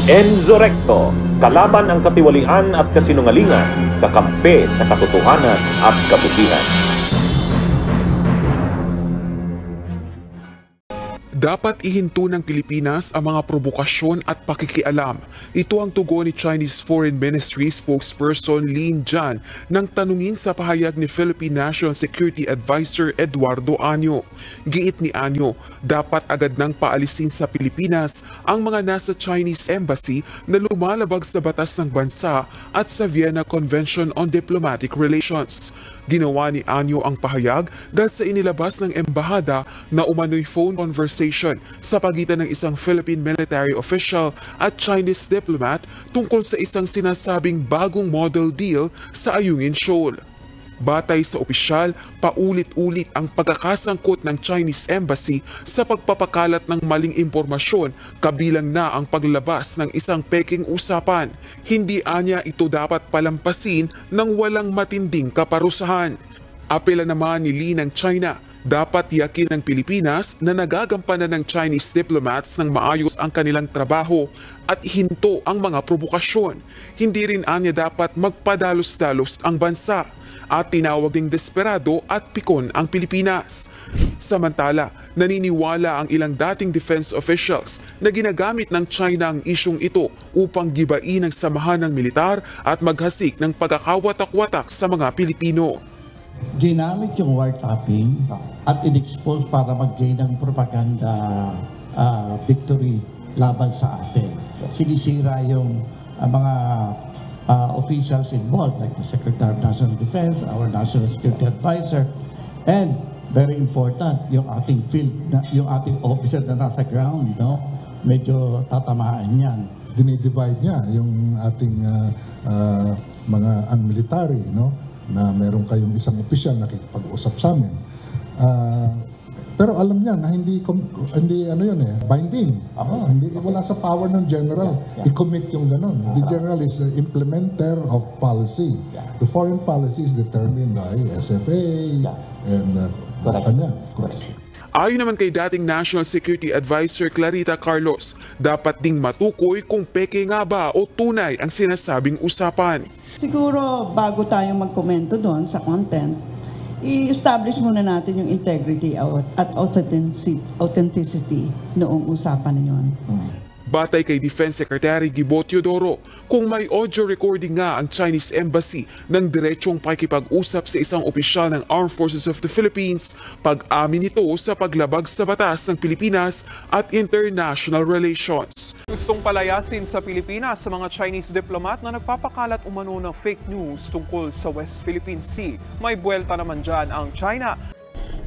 Enzo Recto, kalaban ang katiwalian at kasinungalingan, kakampi sa katotohanan at kabutihan. Dapat ihinto ng Pilipinas ang mga provokasyon at pakikialam. Ito ang tugon ni Chinese Foreign Ministry spokesperson Lin Jian nang tanungin sa pahayag ni Philippine National Security Advisor Eduardo Año. Giit ni Año, dapat agad nang paalisin sa Pilipinas ang mga nasa Chinese Embassy na lumalabag sa batas ng bansa at sa Vienna Convention on Diplomatic Relations. Ginawa ni Año ang pahayag dahil sa inilabas ng embahada na umano'y phone conversation sa pagitan ng isang Philippine military official at Chinese diplomat tungkol sa isang sinasabing bagong model deal sa Ayungin Shoal. Batay sa opisyal, paulit-ulit ang pagkakasangkot ng Chinese Embassy sa pagpapakalat ng maling impormasyon kabilang na ang paglabas ng isang peking usapan. Hindi anya ito dapat palampasin ng walang matinding kaparusahan. Apela naman ni Lee ng China, dapat yakin ng Pilipinas na nagagampanan ng Chinese diplomats ng maayos ang kanilang trabaho at hinto ang mga provokasyon. Hindi rin anya dapat magpadalos-dalos ang bansa at tinawag ding desperado at pikon ang Pilipinas. Samantala, naniniwala ang ilang dating defense officials na ginagamit ng China ang isyong ito upang gibain ang samahan ng militar at maghasik ng pagkakawatak-watak sa mga Pilipino. Ginamit yung wiretapping at in-expose para mag-gain ng propaganda victory laban sa atin. Sinisira yung mga officials involved like the Secretary of National Defense, our National Security Advisor, and very important, yung ating field, yung ating officer na nasa ground, no? Medyo tatamaan yan. Dinidivide niya yung ating mga military, no? Na meron kayong isang opisyal na nakikipag-usap sa amin. Pero alam niya na hindi ano yun binding. Hindi, wala sa power ng general i-commit yung ganun. The general is the implementer of policy. The foreign policy is determined by SFA and kanya, of course. Ayon naman kay dating National Security Advisor Clarita Carlos, dapat ding matukoy kung peke nga ba o tunay ang sinasabing usapan. Siguro bago tayong magkomento doon sa content, i-establish muna natin yung integrity at authenticity noong usapan na yun. Batay kay Defense Secretary Gibo Teodoro, kung may audio recording nga ang Chinese Embassy ng diretsong pakikipag-usap sa isang opisyal ng Armed Forces of the Philippines, pag-amin nito sa paglabag sa batas ng Pilipinas at international relations. Gustong palayasin sa Pilipinas sa mga Chinese diplomat na nagpapakalat umano ng fake news tungkol sa West Philippine Sea. May buwelta naman dyan ang China.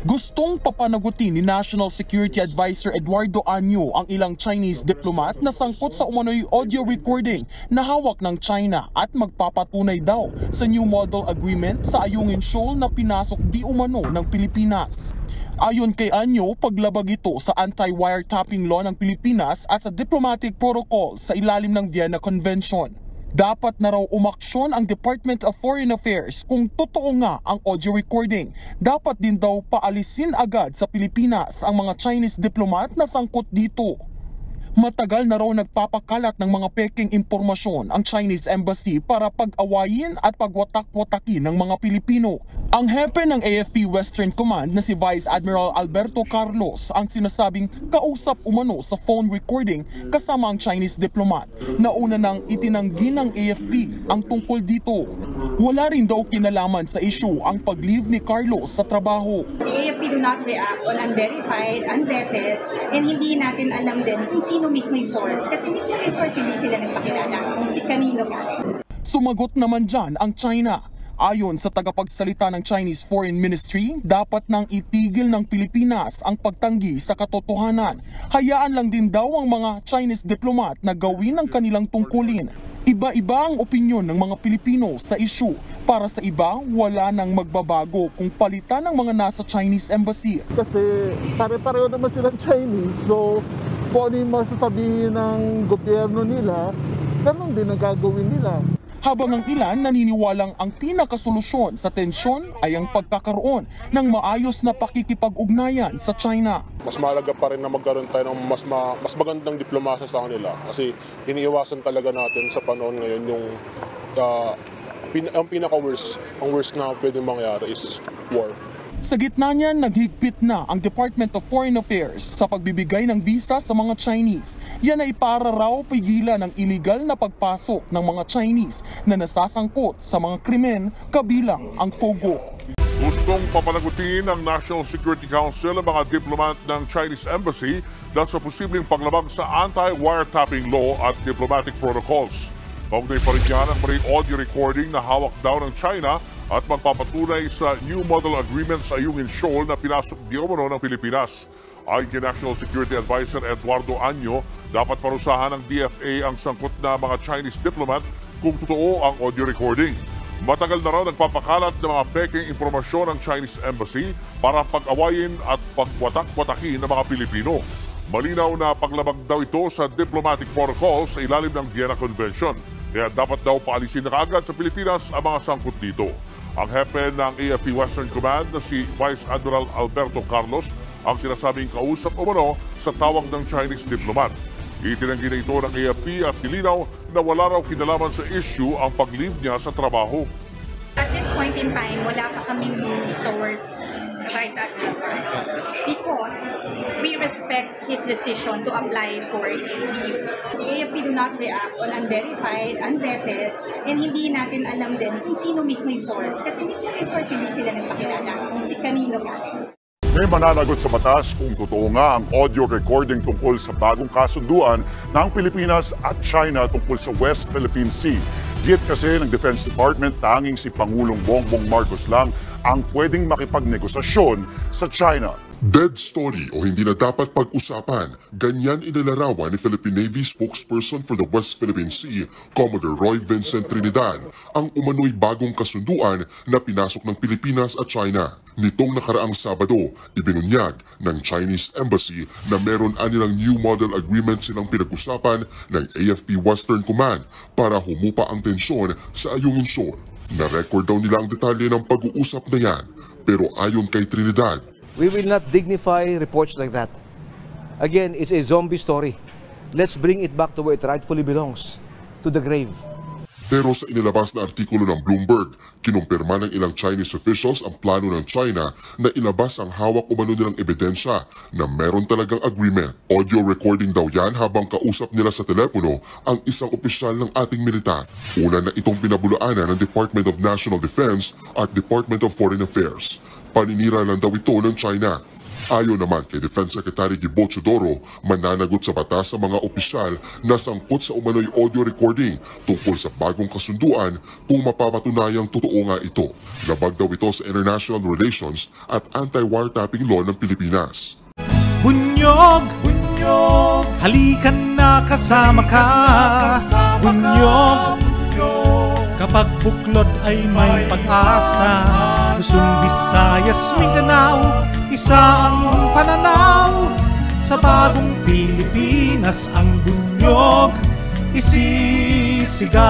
Gustong papanagutin ni National Security Advisor Eduardo Año ang ilang Chinese diplomat na sangkot sa umano'y audio recording na hawak ng China at magpapatunay daw sa new model agreement sa Ayungin Shoal na pinasok di umano ng Pilipinas. Ayon kay Año, paglabag ito sa anti-wiretapping law ng Pilipinas at sa diplomatic protocol sa ilalim ng Vienna Convention. Dapat na raw umaksyon ang Department of Foreign Affairs kung totoo nga ang audio recording. Dapat din daw paalisin agad sa Pilipinas ang mga Chinese diplomat na sangkot dito. Matagal na raw nagpapakalat ng mga peking impormasyon ang Chinese Embassy para pag-awayin at pagwatak-watakin ng mga Pilipino. Ang hepe ng AFP Western Command na si Vice Admiral Alberto Carlos ang sinasabing kausap umano sa phone recording kasama ang Chinese diplomat na una nang itinanggi ng AFP ang tungkol dito. Wala rin daw kinalaman sa issue ang pag-leave ni Carlos sa trabaho. The AFP do not react on unverified, unvetted, and hindi natin alam din kung sino mismo yung source. Kasi mismo yung source hindi sila nagpakilala kung si kanino galing. Sumagot naman dyan ang China. Ayon sa tagapagsalita ng Chinese Foreign Ministry, dapat nang itigil ng Pilipinas ang pagtanggi sa katotohanan. Hayaan lang din daw ang mga Chinese diplomat na gawin ang kanilang tungkulin. Iba-iba ang opinyon ng mga Pilipino sa issue. Para sa iba, wala nang magbabago kung palitan ng mga nasa Chinese Embassy. Kasi pare-pareho naman silang Chinese, so kung ano yung masasabihin ng gobyerno nila, ganun din ang gagawin nila. habang ang ilan naniniwalang ang pinakasolusyon sa tensyon ay ang pagkakaroon ng maayos na pakikipag-ugnayan sa China. Mas mahalaga pa rin na magkaroon tayo ng mas magandang diplomasya sa kanila kasi iniiwasan talaga natin sa panahon ngayon yung ang pinaka-worst na pwedeng mangyari is war. Sa gitna niyan, naghigpit na ang Department of Foreign Affairs sa pagbibigay ng visa sa mga Chinese. Yan ay para raw pigilan ang iligal na pagpasok ng mga Chinese na nasasangkot sa mga krimen kabilang ang pogo. Gustong papanagutin ng National Security Council ang mga diplomat ng Chinese Embassy dahil sa posibleng paglabag sa anti-wiretapping law at diplomatic protocols. Kaugnay pa rin yan ang audio recording na hawak daw ng China at magpapatunay sa New Model Agreement sa Ayungin Shoal na pinasok di umano ng Pilipinas. Ayon kay National Security Advisor Eduardo Anyo, dapat parusahan ng DFA ang sangkot na mga Chinese diplomat kung totoo ang audio recording. Matagal na raw nagpapakalat ng mga peking impormasyon ng Chinese Embassy para pag-awayin at pagwatak-watakin ng mga Pilipino. Malinaw na paglabag daw ito sa diplomatic protocols sa ilalim ng Vienna Convention. Kaya dapat daw paalisin na kaagad sa Pilipinas ang mga sangkot dito. Ang hepe ng AFP Western Command na si Vice Admiral Alberto Carlos ang sinasabing kausap umano sa tawag ng Chinese diplomat. Itinanggi na ito ng AFP at nilinaw na wala raw kinalaman sa issue ang pag-leave niya sa trabaho. At this point in time, wala pa kaming move towards Vice Admiral Carlos because we respect his decision to apply for leave. The AFP do not react on unverified, unvetted, and hindi natin alam din kung sino mismo yung source. Kasi mismo yung source hindi sila nagpakilala kung si kanino galing. May mananagot sa batas kung totoo nga ang audio recording tungkol sa bagong kasunduan ng Pilipinas at China tungkol sa West Philippine Sea. Git kasi ng Defense Department, tanging si Pangulong Bongbong Marcos lang ang pwedeng makipagnegosasyon sa China. Dead story o hindi na dapat pag-usapan, ganyan inilarawan ni Philippine Navy spokesperson for the West Philippine Sea, Commodore Roy Vincent Trinidad, ang umano'y bagong kasunduan na pinasok ng Pilipinas at China. Nitong nakaraang Sabado, ibinunyag ng Chinese Embassy na meron anilang New Model Agreement silang pinag-usapan ng AFP Western Command para humupa ang tensyon sa Ayungin Shoal. Na-record daw nila ang detalye ng pag-uusap na yan, pero ayon kay Trinidad, we will not dignify reports like that. Again, it's a zombie story. Let's bring it back to where it rightfully belongs, to the grave. Pero sa inilabas na artikulo ng Bloomberg, kinumpirma ng ilang Chinese officials ang plano ng China na ilabas ang hawak umano nilang ebidensya na meron talagang agreement. Audio recording daw yan habang kausap nila sa telepono ang isang opisyal ng ating militar. Una na itong pinabulaanan ng Department of National Defense at Department of Foreign Affairs. Paninira lang daw ito ng China. Ayon naman kay Defense Secretary Gibo Chodoro, mananagot sa batas sa mga opisyal na sangkot sa umano'y audio recording tungkol sa bagong kasunduan kung mapapatunayang totoo nga ito. Labag daw ito sa international relations at anti-wiretapping law ng Pilipinas. Bunyog! Bunyog! Halikan na kasama ka! Bunyog! Kapag buklod ay may pag-asa, Luzon, Visayas, Mindanao, isa ang pananaw. Sa bagong Pilipinas ang bunyog isisigaw.